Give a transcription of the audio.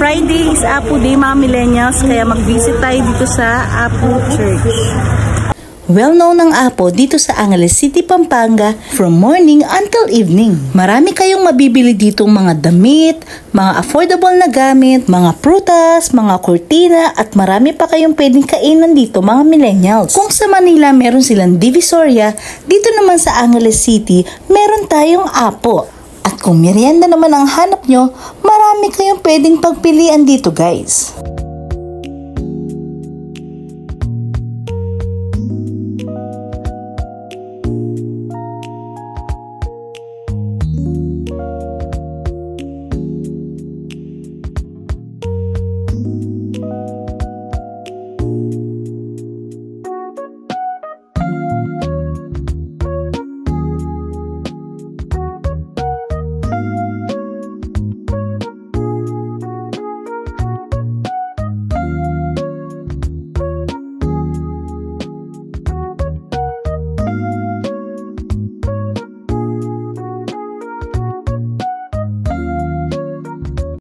Friday is Apo Day mga millennials, kaya mag-visit tayo dito sa Apo Church. Well known ang Apo dito sa Angeles City, Pampanga from morning until evening. Marami kayong mabibili dito mga damit, mga affordable na gamit, mga prutas, mga kurtina at marami pa kayong pwedeng kainan dito mga millennials. Kung sa Manila meron silang Divisoria, dito naman sa Angeles City meron tayong Apo. At kung merienda naman ang hanap nyo, marami kayong pwedeng pagpilian dito guys.